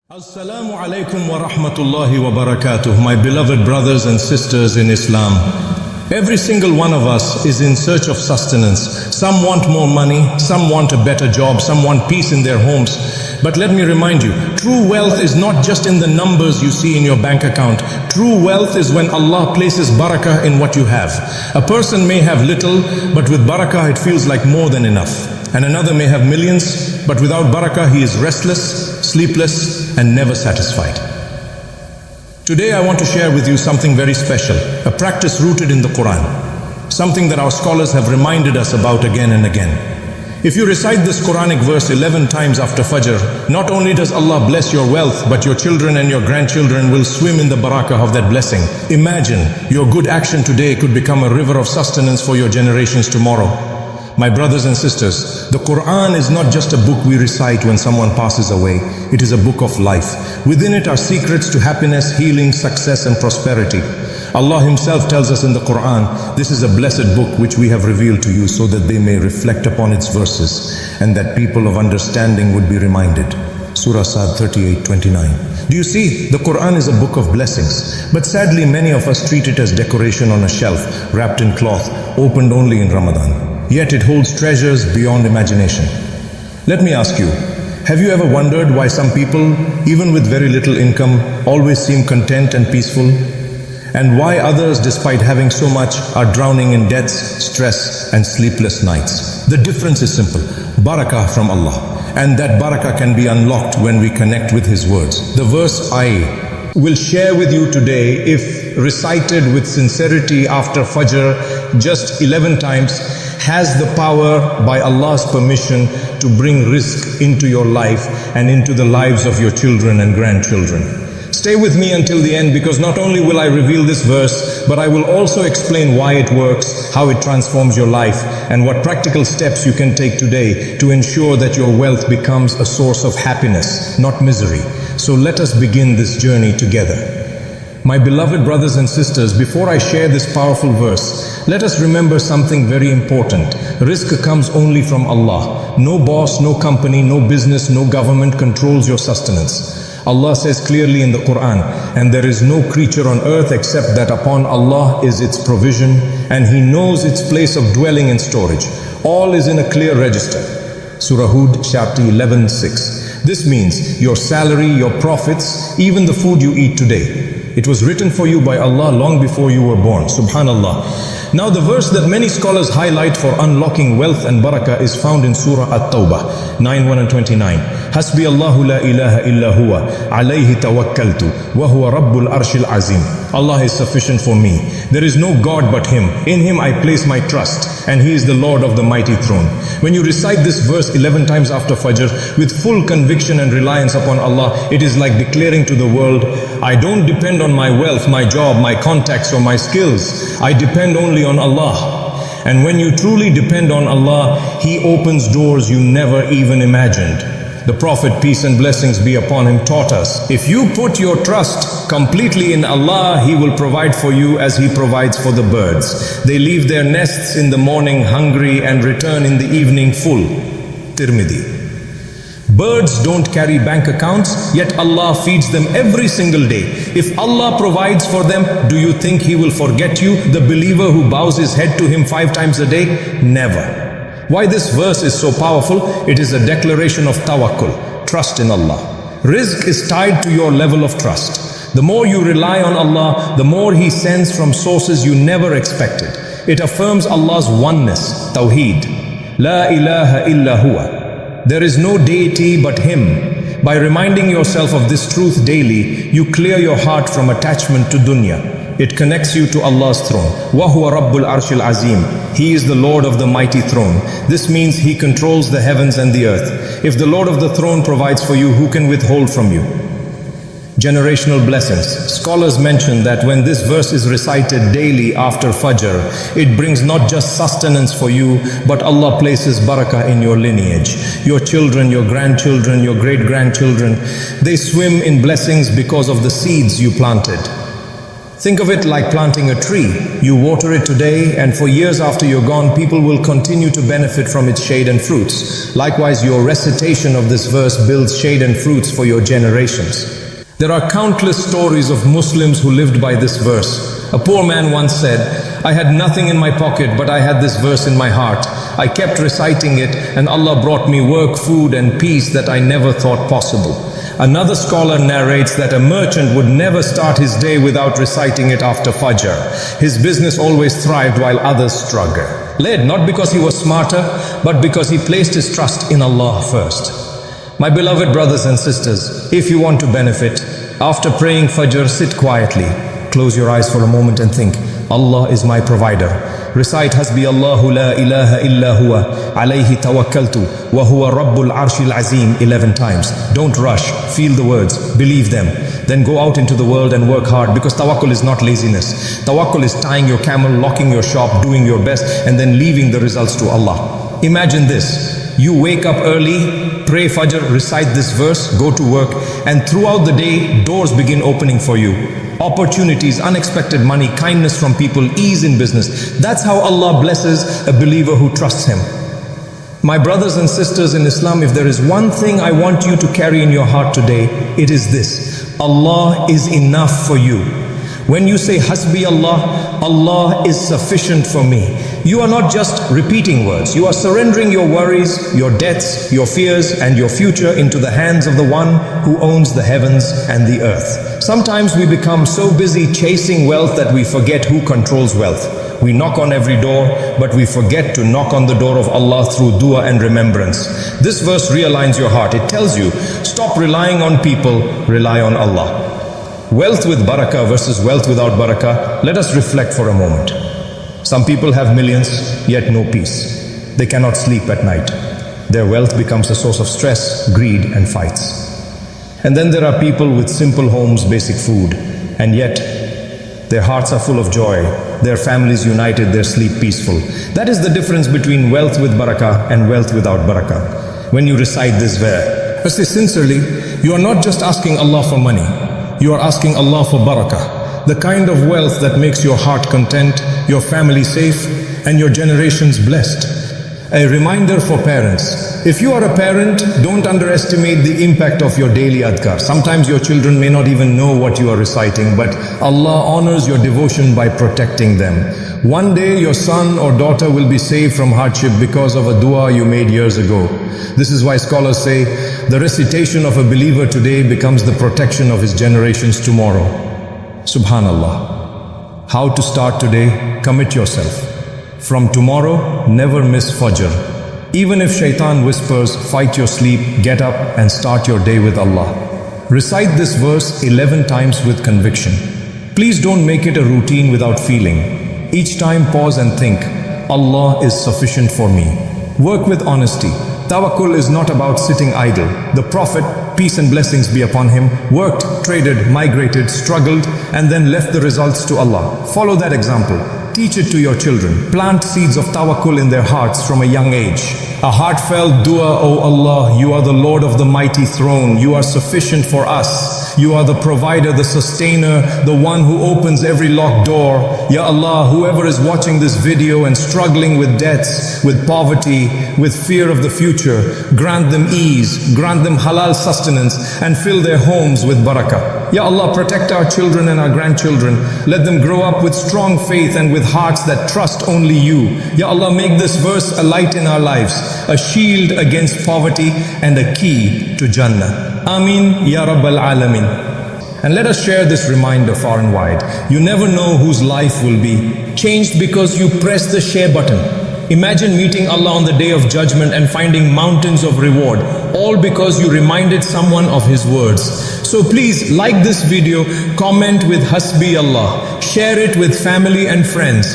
Assalamu alaikum wa rahmatullahi wa barakatuh, my beloved brothers and sisters in Islam. Every single one of us is in search of sustenance. Some want more money, some want a better job, some want peace in their homes. But let me remind you, true wealth is not just in the numbers you see in your bank account. True wealth is when Allah places barakah in what you have. A person may have little, but with barakah it feels like more than enough. And another may have millions, but without barakah he is restless, sleepless, and never satisfied. Today I want to share with you something very special, a practice rooted in the Qur'an, something that our scholars have reminded us about again and again. If you recite this Quranic verse 11 times after Fajr, not only does Allah bless your wealth, but your children and your grandchildren will swim in the barakah of that blessing. Imagine your good action today could become a river of sustenance for your generations tomorrow. My brothers and sisters, the Qur'an is not just a book we recite when someone passes away. It is a book of life. Within it are secrets to happiness, healing, success and prosperity. Allah Himself tells us in the Qur'an, this is a blessed book which we have revealed to you so that they may reflect upon its verses and that people of understanding would be reminded. Surah Sad 38:29. Do you see, the Qur'an is a book of blessings, but sadly many of us treat it as decoration on a shelf, wrapped in cloth, opened only in Ramadan. Yet it holds treasures beyond imagination. Let me ask you, have you ever wondered why some people, even with very little income, always seem content and peaceful? And why others, despite having so much, are drowning in debts, stress, and sleepless nights? The difference is simple: barakah from Allah. And that barakah can be unlocked when we connect with His words. The verse I will share with you today, if recited with sincerity after Fajr just 11 times, has the power, by Allah's permission, to bring rizq into your life and into the lives of your children and grandchildren. Stay with me until the end, because not only will I reveal this verse, but I will also explain why it works, how it transforms your life, and what practical steps you can take today to ensure that your wealth becomes a source of happiness, not misery. So let us begin this journey together. My beloved brothers and sisters, before I share this powerful verse, let us remember something very important. Rizq comes only from Allah. No boss, no company, no business, no government controls your sustenance. Allah says clearly in the Qur'an, and there is no creature on earth except that upon Allah is its provision, and He knows its place of dwelling and storage. All is in a clear register. Surah Hud, chapter 11:6. This means your salary, your profits, even the food you eat today. It was written for you by Allah long before you were born. Subhanallah. Now the verse that many scholars highlight for unlocking wealth and barakah is found in Surah At-Tawbah 9:1 and 29. Hasbi Allahu la ilaha illa huwa alayhi tawakkaltu wa huwa rabbul arshil azim. Allah is sufficient for me. There is no God but Him. In Him I place my trust, and He is the Lord of the mighty throne. When you recite this verse 11 times after Fajr with full conviction and reliance upon Allah, it is like declaring to the world, I don't depend on my wealth, my job, my contacts or my skills. I depend only on Allah. And when you truly depend on Allah, He opens doors you never even imagined. The Prophet, peace and blessings be upon him, taught us, if you put your trust completely in Allah, He will provide for you as He provides for the birds. They leave their nests in the morning hungry and return in the evening full. Tirmidhi. Birds don't carry bank accounts, yet Allah feeds them every single day. If Allah provides for them, do you think He will forget you, the believer who bows his head to Him 5 times a day? Never. Why this verse is so powerful? It is a declaration of tawakkul, trust in Allah. Rizq is tied to your level of trust. The more you rely on Allah, the more He sends from sources you never expected. It affirms Allah's oneness, tawheed. La ilaha illa huwa. There is no deity but Him. By reminding yourself of this truth daily, you clear your heart from attachment to dunya. It connects you to Allah's throne. Wa huwa rabbul arshil azim. He is the Lord of the mighty throne. This means He controls the heavens and the earth. If the Lord of the throne provides for you, who can withhold from you? Generational blessings. Scholars mention that when this verse is recited daily after Fajr, it brings not just sustenance for you, but Allah places barakah in your lineage. Your children, your grandchildren, your great-grandchildren, they swim in blessings because of the seeds you planted. Think of it like planting a tree. You water it today, and for years after you're gone, people will continue to benefit from its shade and fruits. Likewise, your recitation of this verse builds shade and fruits for your generations. There are countless stories of Muslims who lived by this verse. A poor man once said, "I had nothing in my pocket, but I had this verse in my heart. I kept reciting it, and Allah brought me work, food, and peace that I never thought possible." Another scholar narrates that a merchant would never start his day without reciting it after Fajr. His business always thrived while others struggled. Led not because he was smarter, but because he placed his trust in Allah first. My beloved brothers and sisters, if you want to benefit, after praying Fajr, sit quietly. Close your eyes for a moment and think, Allah is my provider. Recite Hasbi Allahu la ilaha illa huwa, alayhi tawakkaltu, wa huwa rabbul arshil azim 11 times. Don't rush, feel the words, believe them. Then go out into the world and work hard, because tawakkul is not laziness. Tawakkul is tying your camel, locking your shop, doing your best, and then leaving the results to Allah. Imagine this. You wake up early, pray Fajr, recite this verse, go to work, and throughout the day, doors begin opening for you. Opportunities, unexpected money, kindness from people, ease in business. That's how Allah blesses a believer who trusts Him. My brothers and sisters in Islam, if there is one thing I want you to carry in your heart today, it is this: Allah is enough for you. When you say Hasbi Allah, Allah is sufficient for me, you are not just repeating words. You are surrendering your worries, your debts, your fears, and your future into the hands of the one who owns the heavens and the earth. Sometimes we become so busy chasing wealth that we forget who controls wealth. We knock on every door, but we forget to knock on the door of Allah through dua and remembrance. This verse realigns your heart. It tells you, stop relying on people, rely on Allah. Wealth with barakah versus wealth without barakah. Let us reflect for a moment. Some people have millions, yet no peace. They cannot sleep at night. Their wealth becomes a source of stress, greed, and fights. And then there are people with simple homes, basic food, and yet their hearts are full of joy, their families united, their sleep peaceful. That is the difference between wealth with barakah and wealth without barakah. When you recite this verse, sincerely, you are not just asking Allah for money. You are asking Allah for barakah, the kind of wealth that makes your heart content, your family safe, and your generations blessed. A reminder for parents. If you are a parent, don't underestimate the impact of your daily adhkar. Sometimes your children may not even know what you are reciting, but Allah honors your devotion by protecting them. One day your son or daughter will be saved from hardship because of a dua you made years ago. This is why scholars say the recitation of a believer today becomes the protection of his generations tomorrow. Subhanallah. How to start today? Commit yourself. From tomorrow, never miss Fajr. Even if shaitan whispers, fight your sleep, get up and start your day with Allah. Recite this verse 11 times with conviction. Please don't make it a routine without feeling. Each time pause and think, Allah is sufficient for me. Work with honesty. Tawakkul is not about sitting idle. The Prophet, peace and blessings be upon him, worked, traded, migrated, struggled, and then left the results to Allah. Follow that example. Teach it to your children. Plant seeds of tawakkul in their hearts from a young age. A heartfelt dua, O Allah, you are the Lord of the mighty throne. You are sufficient for us. You are the provider, the sustainer, the one who opens every locked door. Ya Allah, whoever is watching this video and struggling with debts, with poverty, with fear of the future, grant them ease, grant them halal sustenance, and fill their homes with barakah. Ya Allah, protect our children and our grandchildren. Let them grow up with strong faith and with hearts that trust only you. Ya Allah, make this verse a light in our lives, a shield against poverty and a key to Jannah. Ameen Ya Rabbal Alameen. And let us share this reminder far and wide. You never know whose life will be changed because you press the share button. Imagine meeting Allah on the day of judgment and finding mountains of reward, all because you reminded someone of His words. So please like this video, comment with Hasbi Allah, share it with family and friends.